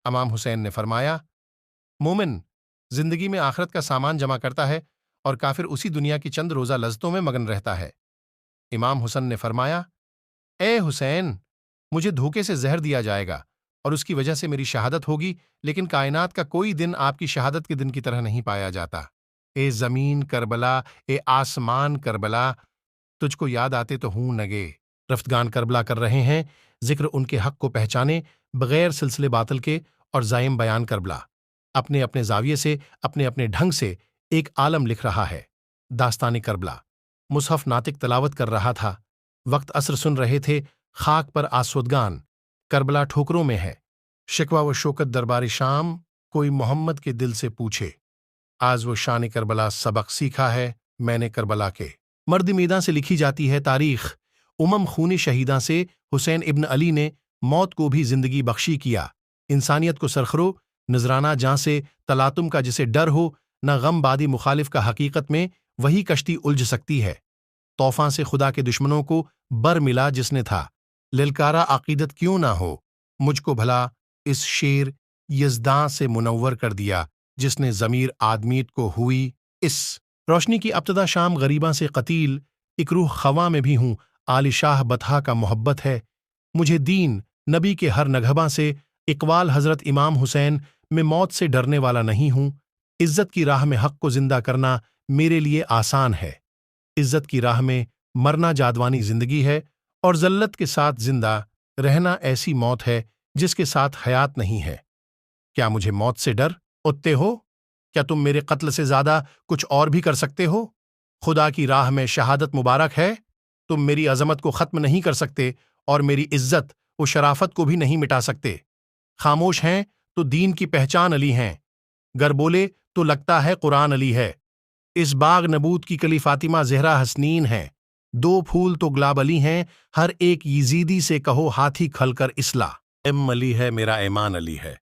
امام حسین نے فرمایا، مومن زندگی میں آخرت کا سامان جمع کرتا ہے اور کافر اسی دنیا کی چند روزہ لذتوں میں مگن رہتا ہے۔ امام حسن نے فرمایا، اے حسین، مجھے دھوکے سے زہر دیا جائے گا اور اس کی وجہ سے میری شہادت ہوگی، لیکن کائنات کا کوئی دن آپ کی شہادت کے دن کی طرح نہیں پایا جاتا۔ اے زمین کربلا، اے آسمان کربلا، تجھ کو یاد آتے تو ہوں نگے۔ رفتگان کربلا کر رہے ہیں ذکر ان کے حق کو پہچانے بغیر سلسلے باطل کے اور زائم بیان کربلا اپنے اپنے زاویے سے اپنے اپنے ڈھنگ سے ایک عالم لکھ رہا ہے۔ داستان کربلا مصحف ناطق تلاوت کر رہا تھا، وقت عصر سن رہے تھے، خاک پر آسودگان، کربلا ٹھوکروں میں ہے، شکوہ و شوکت دربار شام، کوئی محمد کے دل سے پوچھے، آج وہ شان کربلا سبق سیکھا ہے میں نے کربلا کے۔ مرد میداں سے لکھی جاتی ہے تاریخ، خونی شہیداں سے حسین ابن علی نے موت کو بھی زندگی بخشی کیا۔ انسانیت کو سرخرو نذرانہ جاں سے تلاطم کا جسے ڈر ہو، نہ غم بادی مخالف کا حقیقت میں وہی کشتی الجھ سکتی ہے۔ طوفان سے خدا کے دشمنوں کو بر ملا جس نے تھا، للکارا عقیدت کیوں نہ ہو، مجھ کو بھلا اس شیر یزداں سے منور کر دیا جس نے ضمیر آدمیت کو ہوئی اس روشنی کی ابتدا شام غریباں سے قتیل، ایک روح خواں میں بھی ہوں، آل شاہ بطحا کا محبت ہے مجھے دین نبی کے ہر نگہباں سے، اقوال حضرت امام حسین میں موت سے ڈرنے والا نہیں ہوں۔ عزت کی راہ میں حق کو زندہ کرنا میرے لیے آسان ہے، عزت کی راہ میں مرنا جادوانی زندگی ہے، اور ذلت کے ساتھ زندہ رہنا ایسی موت ہے جس کے ساتھ حیات نہیں ہے۔ کیا مجھے موت سے ڈر اٹھتے ہو؟ کیا تم میرے قتل سے زیادہ کچھ اور بھی کر سکتے ہو؟ خدا کی راہ میں شہادت مبارک ہے، تم میری عظمت کو ختم نہیں کر سکتے اور میری عزت و شرافت کو بھی نہیں مٹا سکتے۔ خاموش ہیں تو دین کی پہچان علی ہیں، گر بولے تو لگتا ہے قرآن علی ہے۔ اس باغ نبوت کی کلی فاطمہ زہرا حسنین ہیں، دو پھول تو گلاب علی ہیں، ہر ایک یزیدی سے کہو ہاتھی کھل کر اصلاح۔ علی ہے میرا ایمان علی ہے۔